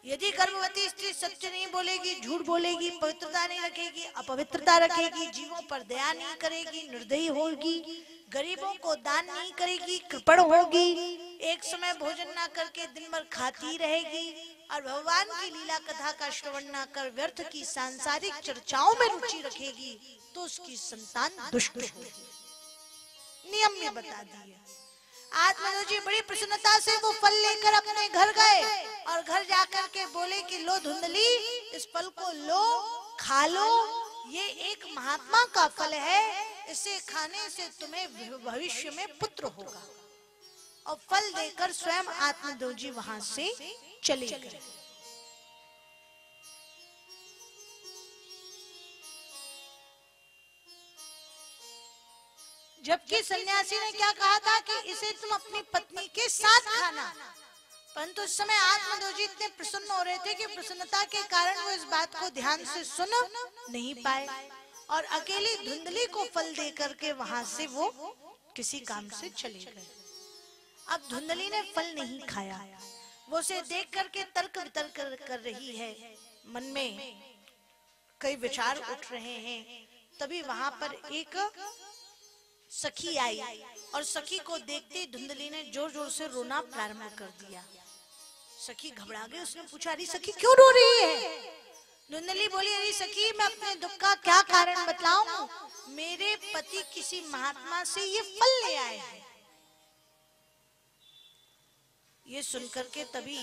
यदि गर्भवती स्त्री सत्य नहीं बोलेगी, झूठ बोलेगी, पवित्रता नहीं रखेगी, अपवित्रता रखेगी, जीवों पर दया नहीं करेगी, निर्दयी होगी, गरीबों को दान नहीं करेगी, कृपण होगी, एक समय भोजन ना करके दिन भर खाती रहेगी और भगवान की लीला कथा का श्रवण ना कर व्यर्थ की सांसारिक चर्चाओं में रुचि रखेगी, तो उसकी संतान दुष्ट होगी। नियम में बता दिए। आज मनोज जी बड़ी प्रसन्नता से वो फल लेकर अपने घर गए और घर जाकर के बोले कि लो धुंधली, इस फल को लो, खा लो, ये एक महात्मा का फल है, इसे खाने से तुम्हें भविष्य में पुत्र होगा। और फल देकर स्वयं आत्मदेव जी वहां से चले गए। जबकि सन्यासी ने क्या कहा था कि इसे तुम अपनी पत्नी के साथ खाना, परंतु उस समय आत्मदेव जी इतने प्रसन्न हो रहे थे कि प्रसन्नता के कारण वो इस बात को ध्यान से सुन नहीं पाए और अकेली धुंधली को फल दे करके वहां से वो किसी काम से चले गए। अब धुंधली ने फल नहीं खाया, वो उसे देख करके तर्क वितर्क कर रही है, मन में कई विचार उठ रहे हैं। तभी वहां पर एक सखी आई और सखी को देखते ही धुंधली ने जोर जोर से रोना प्रारंभ कर दिया। सखी घबरा गई, उसने पूछा अरे सखी क्यों रो रही है? धुंधली बोली अरे सखी मैं अपने दुख का क्या कारण बतलाऊं, मेरे पति किसी महात्मा से ये फल ले आए हैं। ये सुनकर के तभी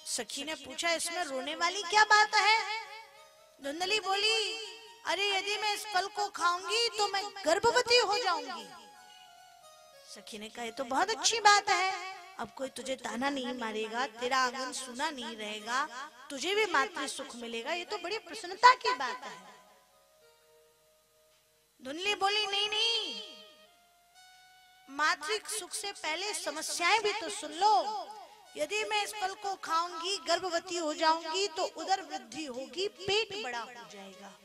सखी ने पूछा इसमें रोने वाली क्या बात है? धुंधली बोली अरे यदि मैं इस फल को खाऊंगी तो मैं गर्भवती हो जाऊंगी। सखी ने कहा तो बहुत अच्छी बात है, अब कोई तुझे ताना नहीं मारेगा, तेरा आंगन सूना नहीं रहेगा, तुझे भी मातृ सुख मिलेगा, ये तो बड़ी प्रसन्नता की बात है। धुंधली बोली नहीं नहीं, मातृ सुख से पहले समस्याएं भी तो सुन लो। यदि मैं इस फल को खाऊंगी, गर्भवती हो जाऊंगी तो उदर वृद्धि होगी, पेट बड़ा हो जाएगा।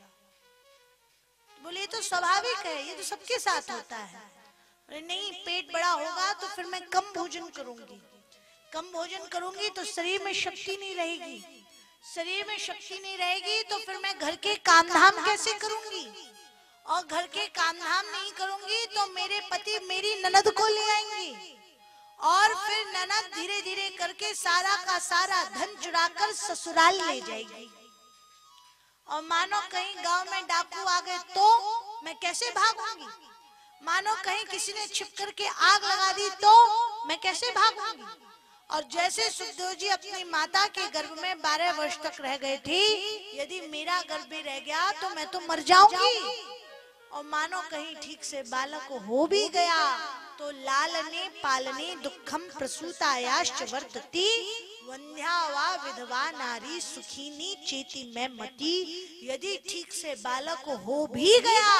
बोले तो स्वाभाविक है, ये तो सबके साथ होता है। अरे नहीं, पेट बड़ा होगा तो फिर मैं कम भोजन करूंगी, कम भोजन करूंगी तो शरीर में शक्ति नहीं रहेगी, शरीर में शक्ति नहीं रहेगी तो फिर मैं घर के काम धाम कैसे करूंगी, और घर के काम धाम नहीं करूंगी तो मेरे पति मेरी ननद को ले आएंगी और फिर ननद धीरे धीरे करके सारा का सारा धन चुराकर ससुराल ले जाएगी। और मानो कहीं गांव में डाकू आ गए तो मैं कैसे भागूंगी, मानो कहीं किसी ने छिप करके आग लगा दी तो मैं कैसे भागूंगी। और जैसे सुखदेव जी अपनी माता के गर्भ में 12 वर्ष तक रह गए थे, यदि मेरा गर्भ भी रह गया तो मैं तो मर जाऊंगी। और मानो कहीं ठीक से बालक हो भी गया तो लालने पालने दुखम प्रसूतायाश्च वर्तति, वंध्या वा विधवा नारी सुखीनी चेती में मती। यदि ठीक से बालक हो भी गया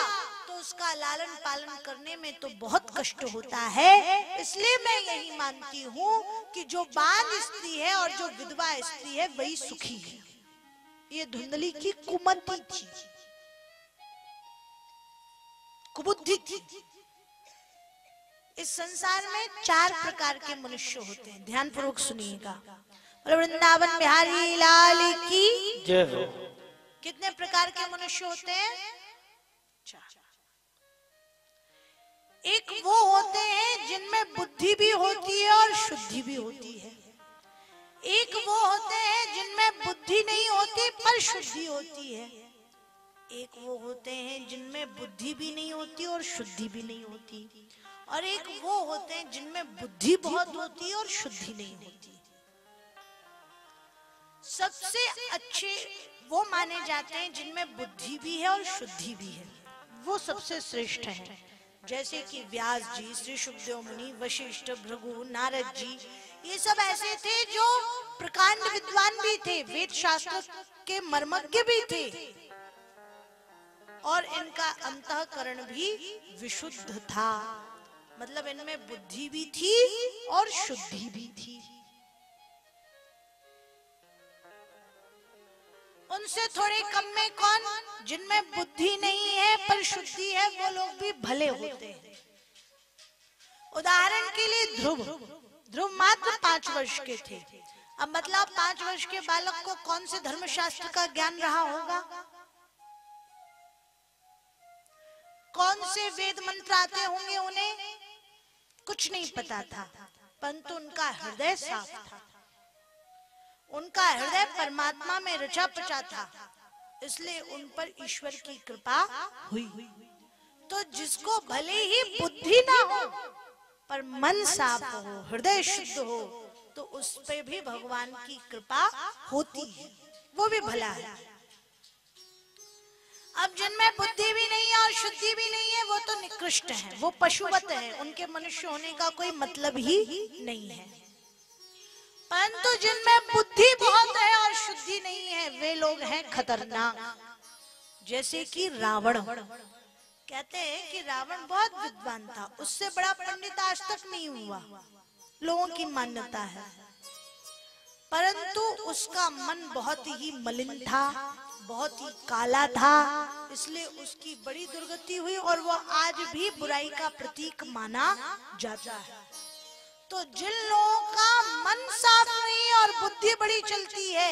तो उसका लालन पालन करने में तो बहुत कष्ट होता है। इसलिए मैं यही मानती हूँ कि जो बांझ स्त्री है और जो विधवा स्त्री है वही सुखी है। ये धुंधली की कुमति थी, कुबुद्धि थी। इस संसार में 4 प्रकार के मनुष्य होते हैं, ध्यान पूर्वक सुनिएगा। वृंदावन बिहारी लाल की जय हो। कितने प्रकार के मनुष्य होते हैं? 4। एक वो होते हैं जिनमें बुद्धि भी होती है और शुद्धि भी होती है। एक वो होते हैं जिनमें बुद्धि नहीं होती पर शुद्धि होती है। एक वो होते हैं जिनमें बुद्धि भी नहीं होती और शुद्धि भी नहीं होती। और एक वो होते हैं जिनमें बुद्धि बहुत होती है और शुद्धि नहीं होती। सबसे अच्छे वो माने जाते हैं जिनमें बुद्धि भी है और शुद्धि भी है, वो सबसे श्रेष्ठ है। जैसे कि व्यास जी, श्री सुखदेव मुनि, वशिष्ठ, भृगु, नारद जी, ये सब ऐसे थे जो प्रकांड विद्वान भी थे, वेद शास्त्र के मर्मज्ञ भी थे और इनका अंतःकरण भी विशुद्ध था। मतलब इनमें बुद्धि भी थी और शुद्धि भी थी। उनसे थोड़े कम में कौन? जिनमें बुद्धि नहीं है पर शुद्धि है, वो लोग भी भले होते हैं। उदाहरण के लिए ध्रुव मात्र 5 वर्ष के थे। अब मतलब 5 वर्ष के बालक को कौन से धर्मशास्त्र का ज्ञान रहा होगा, कौन से वेद मंत्र आते होंगे, उन्हें कुछ नहीं पता था, परंतु उनका हृदय साफ था, उनका हृदय परमात्मा में रचा पचा था, इसलिए उन पर ईश्वर की कृपा हुई। तो जिसको भले ही बुद्धि ना हो पर मन साफ हो, हृदय शुद्ध हो, तो उस पे भी भगवान की कृपा होती है, वो भी भला है। अब जिनमें बुद्धि भी नहीं है और शुद्धि भी नहीं है, वो तो निकृष्ट है, वो पशुवत है, उनके मनुष्य होने का कोई मतलब ही नहीं है। परंतु जिनमें बुद्धि बहुत है और शुद्धि नहीं है, वे लोग हैं खतरनाक। जैसे कि रावण, कहते हैं कि रावण बहुत विद्वान था, उससे बड़ा पंडित आज तक नहीं हुआ, लोगों की मान्यता है, परंतु उसका मन बहुत ही मलिन था, बहुत ही काला था, इसलिए उसकी बड़ी दुर्गति हुई और वो आज भी बुराई का प्रतीक माना जाता है। तो जिन लोगों का मन साफ नहीं और बुद्धि बड़ी चलती है,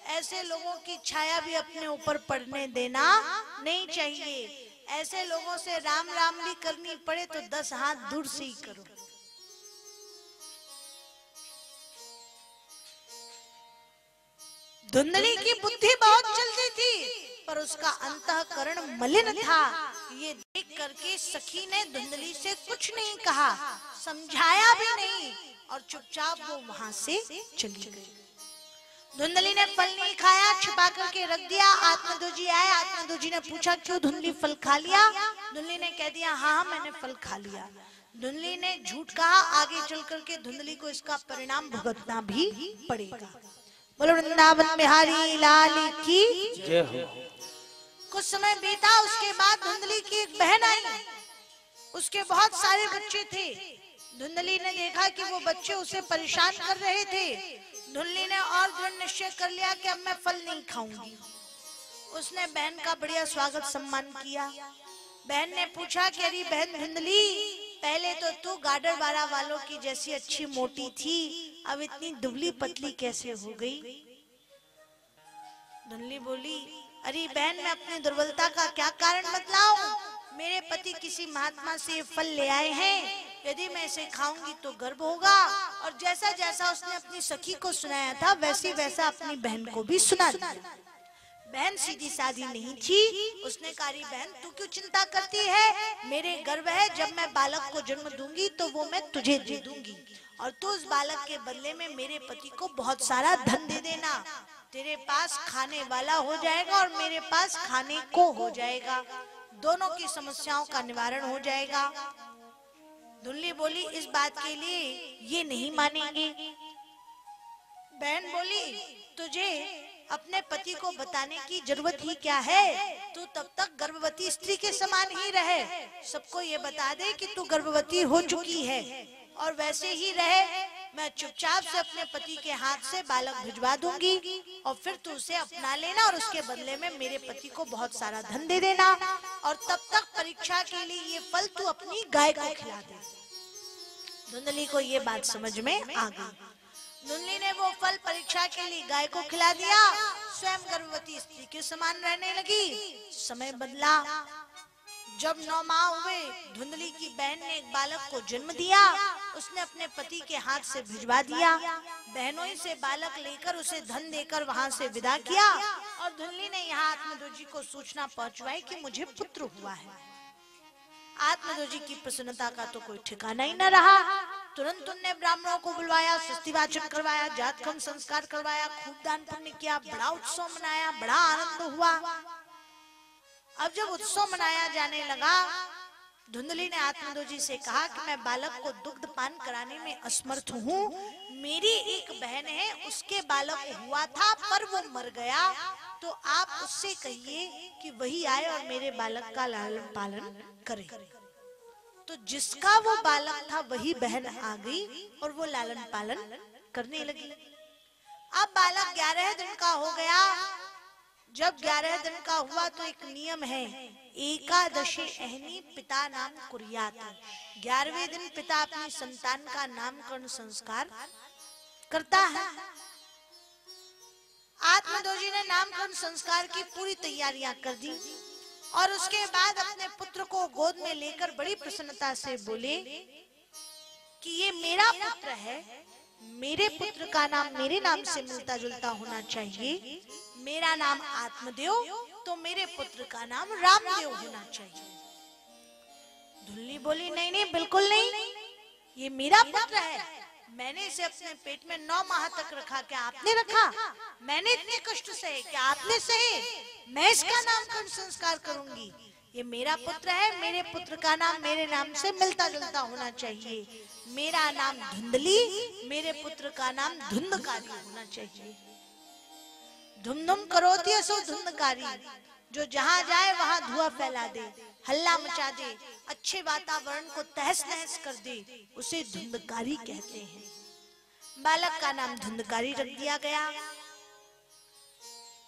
ऐसे लोगों की छाया भी अपने ऊपर पड़ने देना नहीं चाहिए। ऐसे लोगों से राम राम भी करनी पड़े तो 10 हाथ दूर से ही करो। धुंधली की बुद्धि बहुत चलती थी, पर उसका अंतःकरण मलिन था। ये देख करके सखी ने धुंधली से कुछ नहीं कहा, समझाया भी नहीं, और चुपचाप वो वहां से चली गई। धुंधली ने फल नहीं खाया, छिपा करके रख दिया। आत्मदोजी आए, आत्मदोजी ने पूछा क्यों धुंधली फल खा लिया? धुंधली ने कह दिया हाँ मैंने फल खा लिया। धुंधली ने झूठ कहा, आगे चल करके धुंधली को इसका परिणाम भुगतना भी पड़ेगा। बोलो वृंदावन बिहारी लाल की जय हो। कुछ समय बीता, उसके बाद धुंधली की एक बहन आई, उसके बहुत सारे बच्चे थे। धुंधली ने देखा कि वो बच्चे उसे परेशान कर रहे थे। धुंधली ने और दृढ़ निश्चय कर लिया कि अब मैं फल नहीं खाऊंगी। उसने बहन का बढ़िया स्वागत सम्मान किया। बहन ने पूछा कि अरे बहन धुंधली, पहले तो तू गाडर बारा वालों की जैसी अच्छी मोटी थी, अब इतनी दुबली पतली कैसे हो गई? धुंधली बोली अरे बहन मैं अपनी दुर्बलता का क्या कारण बतलाऊं? मेरे पति किसी महात्मा से फल ले आए हैं, यदि मैं इसे खाऊंगी तो गर्भ होगा। और जैसा जैसा उसने अपनी सखी को सुनाया था वैसे वैसा अपनी बहन को भी सुना दिया। बहन सीधी सादी नहीं थी, उसने कहा बहन तू क्यों चिंता करती है, मेरे गर्भ है, जब मैं बालक को जन्म दूंगी तो वो मैं तुझे दे दूंगी, और तू उस बालक के बदले में मेरे पति को बहुत सारा धन दे देना। तेरे पास खाने वाला हो जाएगा और मेरे पास खाने को हो जाएगा, दोनों की समस्याओं का निवारण हो जाएगा। धुंधली बोली इस बात के लिए ये नहीं मानेंगे। बहन बोली तुझे अपने पति को बताने की जरूरत ही क्या है, तू तब तक गर्भवती स्त्री के समान ही रहे, सबको ये बता दे कि तू गर्भवती हो चुकी है और वैसे ही रहे। मैं चुपचाप से अपने पति के हाथ से बालक भिजवा दूंगी और फिर तू उसे अपना लेना और उसके बदले में मेरे पति को बहुत सारा धन दे देना, और तब तक परीक्षा के लिए ये फल तू अपनी गाय को खिला दे। धुंधली को ये बात समझ में आ गई। धुंधली ने वो फल परीक्षा के लिए गाय को खिला दिया, स्वयं गर्भवती स्त्री के समान रहने लगी। समय बदला, जब 9 माह हुए, धुंधली की बहन ने एक बालक को जन्म दिया। उसने अपने पति के हाथ से भिजवा दिया। बहनों ही से बालक लेकर उसे धन देकर वहां से विदा किया, और धुंधली ने यहाँ आत्मदोजी को सूचना पहुंचवाई कि मुझे पुत्र हुआ है। आत्मदोजी की प्रसन्नता का तो कोई ठिकाना ही न रहा। तुरंत उनने ब्राह्मणों को बुलवाया, सृष्टिवाचन करवाया, जातकर्म संस्कार करवाया, खूब दान पुण्य किया, बड़ा उत्सव मनाया, बड़ा आनंद हुआ। अब जब उत्सव मनाया जाने लगा, धुंधली ने आत्मदोजी से कहा कि मैं बालक को दुग्ध पान कराने में असमर्थ हूँ। मेरी एक बहन है, उसके बालक हुआ था पर वो मर गया, तो आप उससे कहिए कि वही आए और मेरे बालक का लालन पालन करे। तो जिसका वो बालक था वही बहन आ गई और वो लालन पालन करने लगी। अब बालक 11 दिन का हो गया। जब 11 दिन का हुआ तो एक नियम है, एकादशी अहनी पिता नाम कुर्यात। 11वें दिन पिता अपनी संतान का नामकरण संस्कार करता है। आत्मदोजी ने नामकरण संस्कार की पूरी तैयारियां कर दी और उसके बाद अपने पुत्र को गोद में लेकर बड़ी प्रसन्नता से बोले कि ये मेरा पुत्र है, मेरे पुत्र का नाम मेरे नाम से मिलता जुलता होना चाहिए। मेरा नाम आत्मदेव तो मेरे पुत्र का नाम रामदेव होना चाहिए। धुल्ली बोली नहीं नहीं बिल्कुल नहीं, ये मेरा पुत्र है, मैंने इसे अपने पेट में 9 माह तक रखा, क्या आपने रखा? मैंने इतने कष्ट सहे, क्या आपने सहे? मैं इसका नामकरण संस्कार करूंगी। ये मेरा पुत्र है, मेरे पुत्र का नाम मेरे नाम से मिलता जुलता होना चाहिए। मेरा नाम धुंधली, मेरे पुत्र का नाम धुंधकारी होना चाहिए। धुम धुम करोति असो धुंधकारी, जो जहां जाए वहां धुआं फैला दे, हल्ला मचा दे, अच्छे वातावरण को तहस नहस कर दे, उसे धुंधकारी कहते हैं। बालक का नाम धुंधकारी रख दिया गया।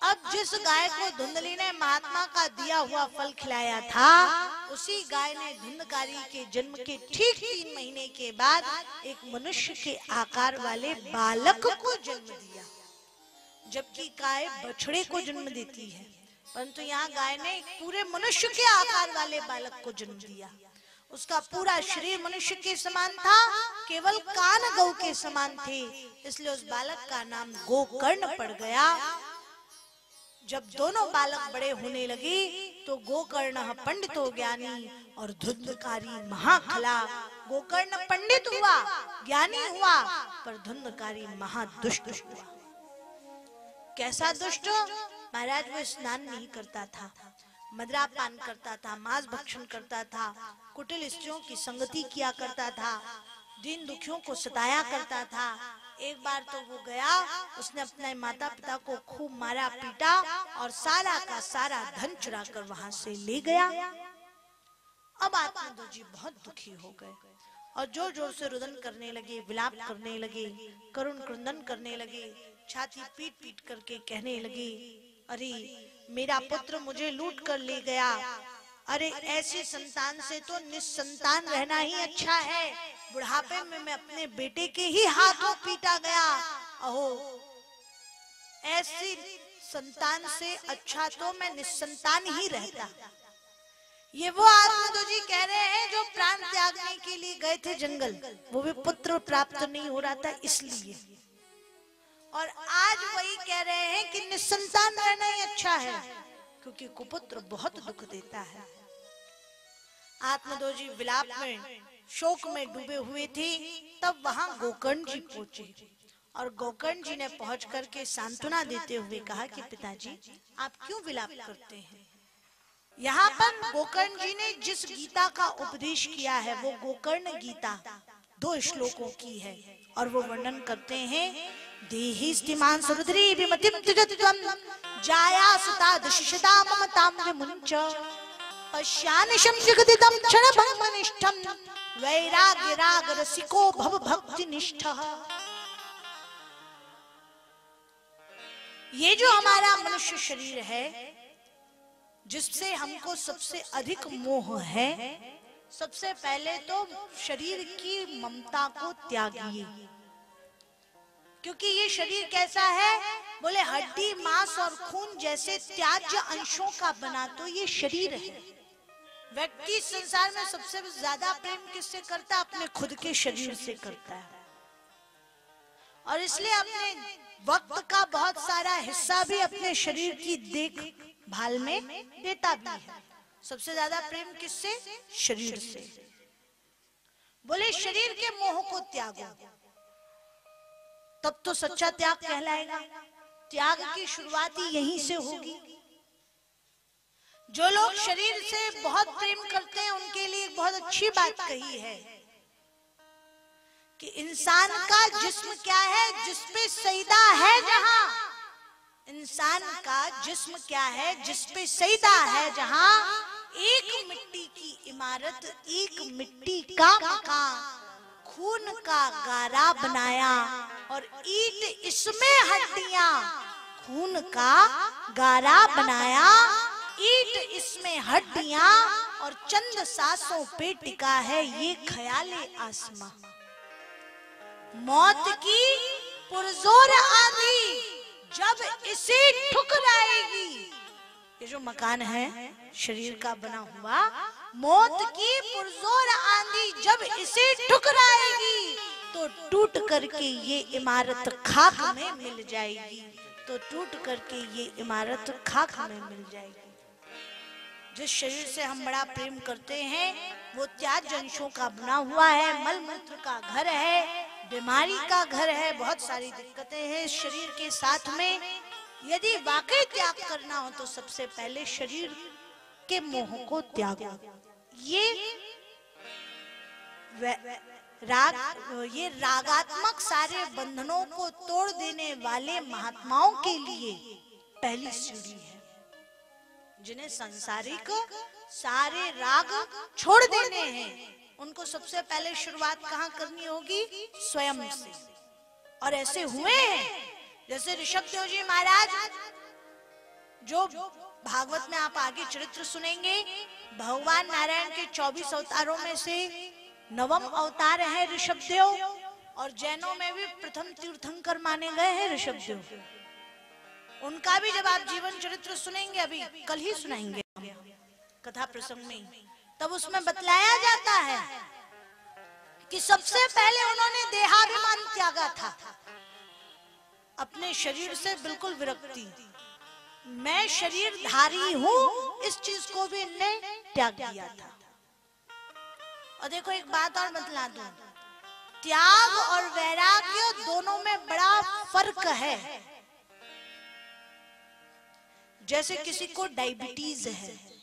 अब जिस गाय को धुंधली ने महात्मा का दिया हुआ फल खिलाया था, उसी गाय ने धुंधकारी के जन्म के ठीक 3 महीने के बाद एक मनुष्य के आकार वाले बालक को जन्म दिया। जबकि गाय बछड़े को जन्म देती है, परंतु यहाँ गाय ने एक पूरे मनुष्य के आकार वाले बालक को जन्म दिया। उसका पूरा शरीर मनुष्य के समान था, केवल कान गौ के समान थे, इसलिए उस बालक का नाम गोकर्ण पड़ गया। जब दोनों बालक बड़े होने लगे तो गोकर्ण पंडितो ज्ञानी और धुंधकारी महाखला। गोकर्ण पंडित हुआ, ज्ञानी हुआ, पर धुंधकारी महादुष्ट हुआ। कैसा दुष्ट? महाराज वो स्नान नहीं करता था, मदिरा पान करता था, मांस भक्षण करता था, कुटिल स्त्रियों की संगति किया करता था, दीन दुखियों को सताया करता था। एक बार तो वो गया, उसने अपने माता पिता को खूब मारा पीटा और सारा का सारा धन चुरा कर वहां से ले गया। अब आत्मदोजी बहुत दुखी हो गए और जोर जोर से रुदन करने लगे, विलाप करने लगे, करुण क्रंदन करने लगे, छाती पीट पीट करके कहने लगे, अरे मेरा पुत्र मुझे लूट कर ले गया, अरे ऐसी संतान से तो निस्संतान रहना ही अच्छा है। बुढ़ापे में मैं अपने बेटे के ही हाथों पीटा गया, अहो ऐसी संतान से अच्छा तो मैं निस्संतान ही रहता। ये वो आत्मदोजी कह रहे हैं जो प्राण त्यागने के लिए गए थे जंगल, वो भी पुत्र प्राप्त नहीं हो रहा था इसलिए। और आज वही कह रहे हैं कि निस्संतान रहना ही अच्छा है, क्योंकि कुपुत्र बहुत दुख देता है। आत्मदोजी विलाप में, शोक में डूबे हुए थे, तब वहां गोकर्ण जी पहुंचे और गोकर्ण जी ने पहुंच करके सांत्वना देते हुए कहा कि पिताजी आप क्यों विलाप करते हैं? यहाँ पर गोकर्ण जी ने जिस गीता का उपदेश किया है वो गोकर्ण गीता 2 श्लोकों की है और वो वर्णन करते हैं, देहि स्तिमान सुरुद्री विमतिम त्रिजत्वम जाया सुता दशिषदा ममताम विमुंच पश्यानिशं जगदिदं क्षणभंगनिष्ठं वैराग्य राग रसिको भव भक्ति निष्ठः। ये जो हमारा मनुष्य शरीर है, जिससे हमको सबसे अधिक मोह है, सबसे पहले तो शरीर की ममता को त्यागिए। क्योंकि ये शरीर कैसा है? बोले हड्डी मांस और खून जैसे त्याज्य अंशों का बना तो ये शरीर है। व्यक्ति संसार में सबसे ज्यादा प्रेम किससे करता है? अपने खुद के शरीर से करता है, और इसलिए अपने वक्त का बहुत सारा हिस्सा भी अपने शरीर की देखभाल में देता भी है। सबसे ज्यादा प्रेम किससे? शरीर से। बोले शरीर के मोह को त्यागो, तब तो सच्चा त्याग कहलाएगा। त्याग की शुरुआत ही यहीं से होगी। जो लोग शरीर से बहुत प्रेम करते हैं उनके लिए एक बहुत अच्छी बात कही है कि इंसान का जिस्म क्या है? जिसपे सईदा है जहां, इंसान का जिस्म क्या है? जिसपे सईदा है जहां, एक मिट्टी की इमारत, एक मिट्टी का मकान, खून का गारा बनाया और ईंट इसमें हड्डियां, खून का गारा बनाया, ईंट इसमें हड्डियां और चंद सांसों पे टिका है ये ख्याले आसमां। मौत की पुरजोर आंधी जब इसे ठुकराएगी, ये जो मकान है शरीर का बना हुआ, मौत की पुरजोर आंधी जब इसे ठुकराएगी तो टूट करके ये इमारत खाक में मिल जाएगी, तो टूट करके ये इमारत खाक में मिल जाएगी। जिस शरीर से हम बड़ा प्रेम करते हैं वो त्याज अंशों का बना हुआ है, मल मूत्र का घर है, बीमारी का घर है, बहुत सारी दिक्कतें हैं इस शरीर के साथ में। यदि वाकई त्याग करना हो तो सबसे पहले शरीर के मोह को त्यागो। ये रागात्मक सारे बंधनों को तोड़ देने वाले महात्माओं के लिए पहली सीढ़ी है, जिन्हें सांसारिक सारे राग छोड़ देने हैं। उनको सबसे पहले शुरुआत कहाँ करनी होगी? स्वयं से। और ऐसे हुए हैं, जैसे ऋषभदेव जी महाराज, जो भागवत में आप आगे चरित्र सुनेंगे, भगवान नारायण के 24 अवतारों में से 9वां अवतार है ऋषभदेव, और जैनों में भी प्रथम तीर्थंकर माने गए हैं ऋषभदेव। उनका भी जब आप जीवन चरित्र सुनेंगे, अभी कल ही सुनाएंगे कथा प्रसंग में, तब उसमें बतलाया जाता है कि सबसे पहले उन्होंने देहाभिमान त्यागा था, अपने शरीर से बिल्कुल विरक्ति, मैं शरीरधारी हूं, इस चीज को भी इनने त्याग दिया था। और देखो एक बात और बतला दूं, त्याग और वैराग्य दोनों में बड़ा फर्क है। जैसे किसी को डायबिटीज है